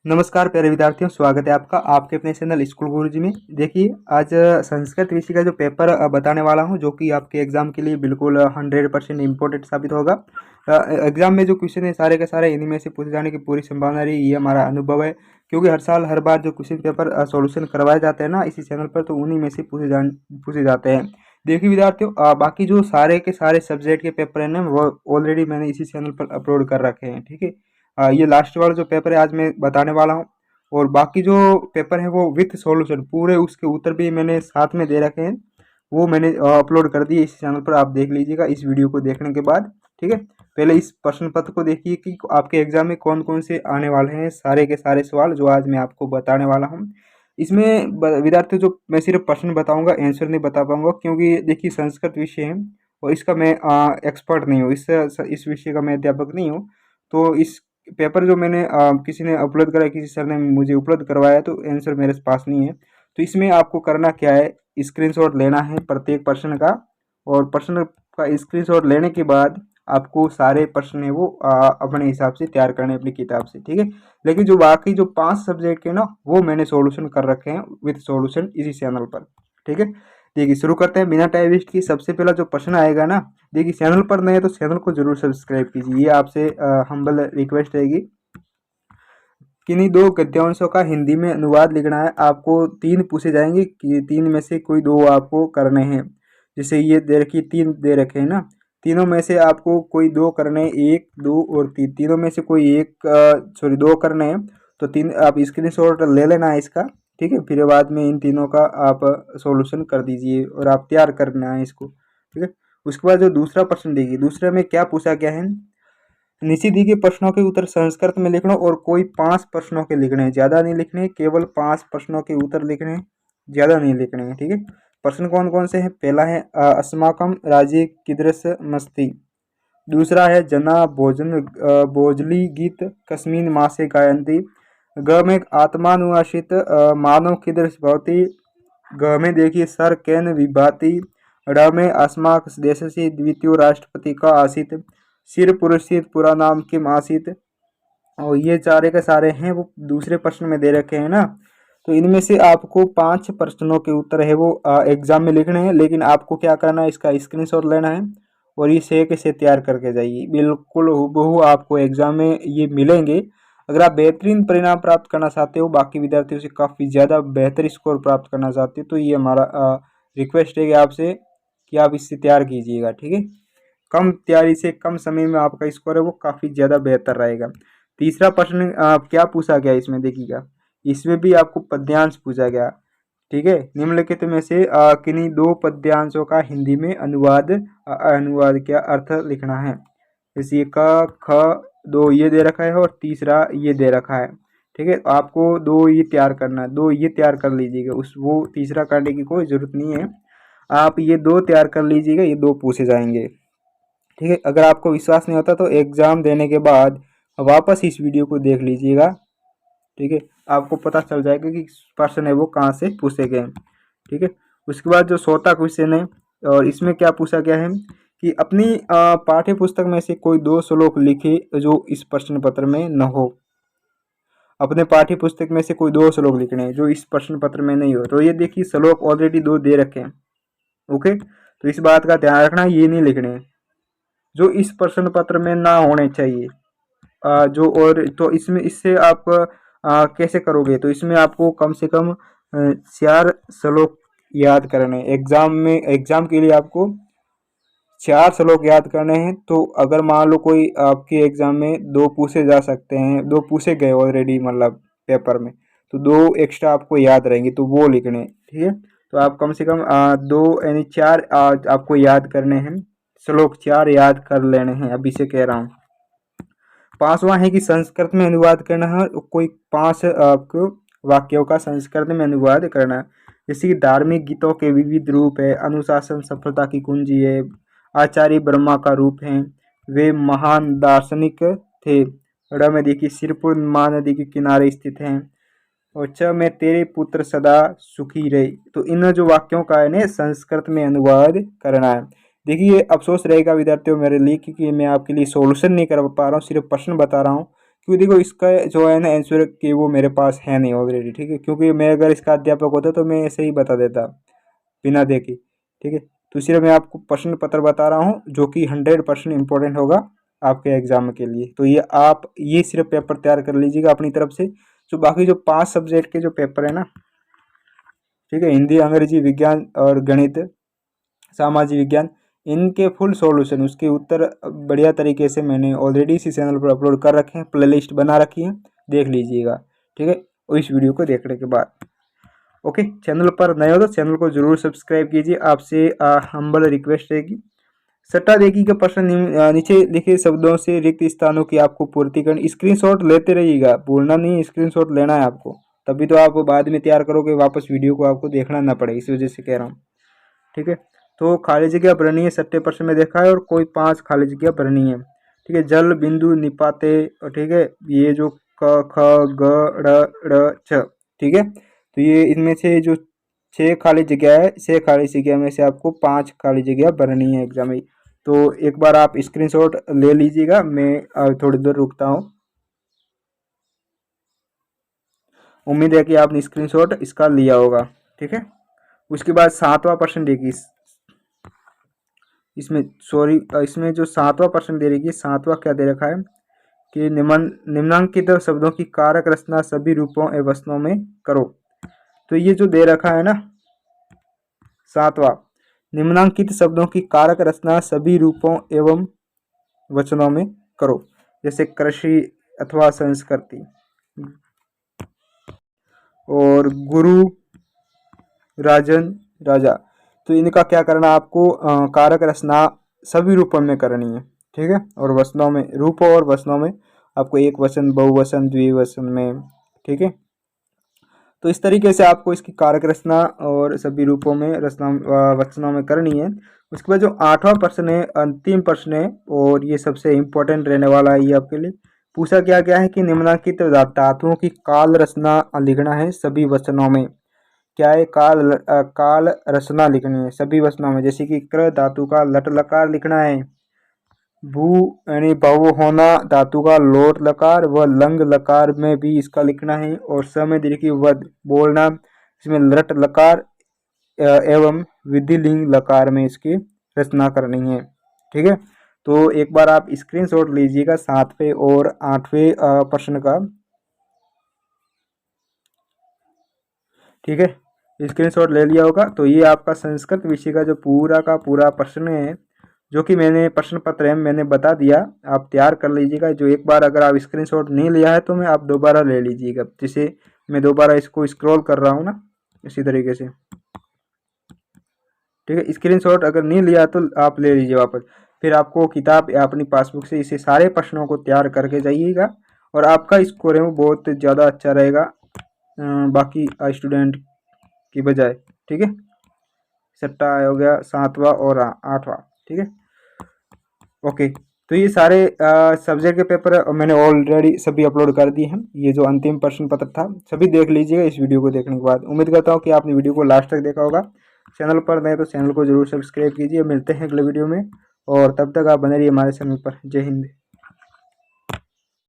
नमस्कार प्यारे विद्यार्थियों, स्वागत है आपका आपके अपने चैनल स्कूल गुरुजी में। देखिए आज संस्कृत विषय का जो पेपर बताने वाला हूं, जो कि आपके एग्जाम के लिए बिल्कुल 100% इम्पोर्टेंट साबित होगा। एग्जाम में जो क्वेश्चन है सारे के सारे इन्हीं में से पूछे जाने की पूरी संभावना रही, ये हमारा अनुभव है। क्योंकि हर साल हर बार जो क्वेश्चन पेपर सॉल्यूशन करवाए जाते हैं ना इसी चैनल पर, तो उन्हीं में से पूछे जाते हैं। देखिए विद्यार्थियों, बाकी जो सारे के सारे सब्जेक्ट के पेपर हैं ना, वो ऑलरेडी मैंने इसी चैनल पर अपलोड कर रखे हैं। ठीक है, ये लास्ट वाला जो पेपर है आज मैं बताने वाला हूँ। और बाकी जो पेपर है वो विथ सॉल्यूशन पूरे उसके उत्तर भी मैंने साथ में दे रखे हैं, वो मैंने अपलोड कर दिए इस चैनल पर। आप देख लीजिएगा इस वीडियो को देखने के बाद। ठीक है, पहले इस प्रश्न पत्र को देखिए कि आपके एग्जाम में कौन कौन से आने वाले हैं, सारे के सारे सवाल जो आज मैं आपको बताने वाला हूँ। इसमें विद्यार्थियों जो मैं सिर्फ प्रश्न बताऊंगा, आंसर नहीं बता पाऊंगा, क्योंकि देखिए संस्कृत विषय है और इसका मैं एक्सपर्ट नहीं हूँ, इस विषय का मैं अध्यापक नहीं हूँ। तो इस पेपर जो मैंने किसी ने अपलोड करा, किसी सर ने मुझे उपलब्ध करवाया, तो आंसर मेरे पास नहीं है। तो इसमें आपको करना क्या है, स्क्रीनशॉट लेना है प्रत्येक प्रश्न का, और प्रश्न का स्क्रीनशॉट लेने के बाद आपको सारे प्रश्न है वो अपने हिसाब से तैयार करने अपनी किताब से। ठीक है, लेकिन जो बाकी जो 5 सब्जेक्ट के ना, वो मैंने सॉल्यूशन कर रखे हैं विद सॉल्यूशन इसी चैनल पर। ठीक है, देखिए शुरू करते हैं बिना टाइम वेस्ट की। सबसे पहला जो प्रश्न आएगा ना, देखिए चैनल पर नए तो चैनल को जरूर सब्सक्राइब कीजिए, ये आपसे हम्बल रिक्वेस्ट रहेगी। किन्हीं दो गद्यांशों का हिंदी में अनुवाद लिखना है। आपको 3 पूछे जाएंगे कि 3 में से कोई 2 आपको करने हैं। जैसे ये दे रखी 3 दे रखे हैं ना, तीनों में से आपको कोई 2 करने हैं, 1 2 और 3, तीनों में से कोई एक सॉरी 2 करने हैं। तो 3 आप स्क्रीनशॉट ले लेना है इसका। ठीक है, फिर बाद में इन तीनों का आप सॉल्यूशन कर दीजिए और आप तैयार करना है इसको। ठीक है, उसके बाद जो दूसरा प्रश्न देखिए, दूसरे में क्या पूछा गया है, नीचे दी गए प्रश्नों के उत्तर संस्कृत में लिखना और कोई 5 प्रश्नों के लिखने हैं, ज़्यादा नहीं लिखने, केवल 5 प्रश्नों के उत्तर लिखने हैं, ज़्यादा नहीं लिखने हैं। ठीक है, प्रश्न कौन कौन से हैं, पहला है अस्माकम राज्य कीदृश मस्ती। दूसरा है जना भोजन भोजली गीत कस्मिन मासे गायंती। ग में आत्मानुशासित मानव कीदृश भवति। ग में देखिए सर केन विभाति। ड में अस्माक देशस्य द्वितीय राष्ट्रपति का आसित। सिर पुरुषित पूरा नाम किम आसित। और ये सारे के सारे हैं वो दूसरे प्रश्न में दे रखे हैं ना। तो इनमें से आपको 5 प्रश्नों के उत्तर है वो एग्जाम में लिखने हैं, लेकिन आपको क्या करना है, इसका स्क्रीनशॉट लेना है और इसे कैसे तैयार करके जाइए। बिल्कुल हूबहू आपको एग्जाम में ये मिलेंगे। अगर आप बेहतरीन परिणाम प्राप्त करना चाहते हो, बाकी विद्यार्थियों से काफ़ी ज़्यादा बेहतर स्कोर प्राप्त करना चाहते हो, तो ये हमारा रिक्वेस्ट है कि आपसे कि आप इससे तैयार कीजिएगा। ठीक है, कम तैयारी से कम समय में आपका स्कोर है वो काफ़ी ज़्यादा बेहतर रहेगा। तीसरा प्रश्न क्या पूछा गया इसमें देखिएगा, इसमें भी आपको पद्यांश पूछा गया। ठीक है, निम्नलिखित में से किन्हीं 2 पद्यांशों का हिंदी में अनुवाद क्या अर्थ लिखना है। जैसे ये क ख 2 ये दे रखा है और तीसरा ये दे रखा है। ठीक है, आपको 2 ये तैयार करना है, 2 ये तैयार कर लीजिएगा, उस वो तीसरा करने की कोई ज़रूरत नहीं है। आप ये 2 तैयार कर लीजिएगा, ये 2 पूछे जाएंगे। ठीक है, अगर आपको विश्वास नहीं होता तो एग्ज़ाम देने के बाद वापस इस वीडियो को देख लीजिएगा। ठीक है, आपको पता चल जाएगा कि प्रश्न है वो कहाँ से पूछे गए हैं। ठीक है, उसके बाद जो चौथा क्वेश्चन है, और इसमें क्या पूछा गया है कि अपनी पाठ्य पुस्तक में से कोई 2 श्लोक लिखे जो इस प्रश्न पत्र में न हो। अपने पाठ्य पुस्तक में से कोई 2 श्लोक लिखने हैं जो इस प्रश्न पत्र में नहीं हो। तो ये देखिए श्लोक ऑलरेडी 2 दे रखे हैं। ओके, तो इस बात का ध्यान रखना, ये नहीं लिखने हैं जो इस प्रश्न पत्र में ना होने चाहिए। जो और तो इसमें इससे आप कैसे करोगे, तो इसमें आपको कम से कम 4 श्लोक याद करने हैं। एग्जाम के लिए आपको 4 श्लोक याद करने हैं। तो अगर मान लो कोई आपके एग्जाम में 2 पूछे जा सकते हैं, 2 पूछे गए ऑलरेडी मतलब पेपर में, तो 2 एक्स्ट्रा आपको याद रहेंगे, तो वो लिखने हैं। ठीक है, तो आप कम से कम 2 यानी 4 आपको याद करने हैं, श्लोक 4 याद कर लेने हैं, अभी से कह रहा हूँ। 5वां है कि संस्कृत में अनुवाद करना है, कोई 5 आपको वाक्यों का संस्कृत में अनुवाद करना है। जैसे कि धार्मिक गीतों के विविध रूप है, अनुशासन सफलता की कुंजी है, आचार्य ब्रह्मा का रूप है, वे महान दार्शनिक थे। ड़ में देखिए सिरपुर महानदी के किनारे स्थित हैं, और च में तेरे पुत्र सदा सुखी रहे। तो इन जो वाक्यों का है संस्कृत में अनुवाद करना है। देखिए अफसोस रहेगा विद्यार्थियों मेरे लिए, क्योंकि मैं आपके लिए सॉल्यूशन नहीं कर पा रहा हूँ, सिर्फ प्रश्न बता रहा हूँ। क्योंकि देखो इसका जो है ना आंसर कि वो मेरे पास है नहीं ऑलरेडी, ठीक है, क्योंकि मैं अगर इसका अध्यापक होता तो मैं ऐसे ही बता देता बिना देखे, ठीक है। तो इसलिए मैं आपको प्रश्न पत्र बता रहा हूँ जो कि 100% इम्पोर्टेंट होगा आपके एग्जाम के लिए। तो ये आप ये सिर्फ पेपर तैयार कर लीजिएगा अपनी तरफ से। जो बाकी जो 5 सब्जेक्ट के जो पेपर है ना, ठीक है, हिंदी, अंग्रेजी, विज्ञान और गणित, सामाजिक विज्ञान, इनके फुल सॉल्यूशन, उसके उत्तर बढ़िया तरीके से मैंने ऑलरेडी इसी चैनल पर अपलोड कर रखे हैं, प्लेलिस्ट बना रखी है, देख लीजिएगा, ठीक है, और इस वीडियो को देखने के बाद। ओके, चैनल पर नए हो तो चैनल को जरूर सब्सक्राइब कीजिए, आपसे हम्बल रिक्वेस्ट रहेगी। सट्टा देखी के प्रश्न नीचे लिखे शब्दों से रिक्त स्थानों की आपको पूर्ति करनी। स्क्रीनशॉट लेते रहिएगा, भूलना नहीं, स्क्रीनशॉट लेना है आपको, तभी तो आप बाद में तैयार करोगे, वापस वीडियो को आपको देखना ना पड़े, इस वजह से कह रहा हूँ, ठीक है। तो खाली जगह भरनी है, 70% में देखा है, और कोई 5 खाली जगह भरनी है, ठीक है। जल बिंदु निपाते, और ठीक है, ये जो क ख ग ड़ छ, ठीक है। तो ये इनमें से जो 6 खाली जगह है, 6 खाली जगह में से आपको 5 खाली जगह भरनी है एग्जाम में। तो एक बार आप स्क्रीनशॉट ले लीजिएगा, मैं थोड़ी देर रुकता हूँ। उम्मीद है कि आपने स्क्रीनशॉट इसका लिया होगा, ठीक है। उसके बाद 7वां प्रश्न देखिए, इसमें सॉरी, इसमें जो 7वां प्रश्न दे रखी है, 7वां क्या दे रखा है कि निम्नांकित शब्दों की कारक रचना सभी रूपों एवं वचनों में करो। तो ये जो दे रखा है ना 7वां, निम्नांकित शब्दों की कारक रचना सभी रूपों एवं वचनों में करो, जैसे कृषि अथवा संस्कृति, और गुरु, राजन, राजा। तो इनका क्या करना आपको, कारक रचना सभी रूपों में करनी है, ठीक है, और वचनों में, रूपों और वचनों में आपको एक वचन, बहुवचन, द्विवचन में, ठीक है। तो इस तरीके से आपको इसकी कारक रचना और सभी रूपों में रचना वचनों में करनी है। उसके बाद जो 8वां प्रश्न है, अंतिम प्रश्न है, और ये सबसे इम्पोर्टेंट रहने वाला है, ये आपके लिए पूछा क्या गया है कि निम्नलिखित धातुओं की काल रचना लिखना है सभी वचनों में। क्या है, काल रचना लिखनी है सभी वचनों में, जैसे कि क्र धातु का लट लकार लिखना है, भू यानी भव होना धातु का लोट लकार व लंग लकार में भी इसका लिखना है, और स में देखिए वध बोलना, इसमें लट लकार एवं विधिलिंग लकार में इसकी रचना करनी है, ठीक है। तो एक बार आप स्क्रीनशॉट लीजिएगा 7वें और 8वें प्रश्न का, ठीक है, स्क्रीनशॉट ले लिया होगा। तो ये आपका संस्कृत विषय का जो पूरा का पूरा प्रश्न है, जो कि मैंने प्रश्न पत्र है मैंने बता दिया, आप तैयार कर लीजिएगा। जो एक बार अगर आप स्क्रीनशॉट नहीं लिया है तो मैं आप दोबारा ले लीजिएगा, जिसे मैं दोबारा इसको स्क्रॉल कर रहा हूँ ना, इसी तरीके से, ठीक है। स्क्रीनशॉट अगर नहीं लिया तो आप ले लीजिए वापस, फिर आपको किताब या अपनी पासबुक से इसे सारे प्रश्नों को तैयार करके जाइएगा, और आपका स्कोर है वो बहुत ज़्यादा अच्छा रहेगा बाकी स्टूडेंट की बजाय, ठीक है। सट्टा हो गया 7वां और 8वां, ठीक है। ओके, तो ये सारे सब्जेक्ट के पेपर मैंने ऑलरेडी सभी अपलोड कर दिए हैं। ये जो अंतिम प्रश्न पत्र था सभी देख लीजिएगा इस वीडियो को देखने के बाद। उम्मीद करता हूँ कि आपने वीडियो को लास्ट तक देखा होगा। चैनल पर नए तो चैनल को जरूर सब्सक्राइब कीजिए। मिलते हैं अगले वीडियो में, और तब तक आप बने रहिए हमारे चैनल पर। जय हिंद।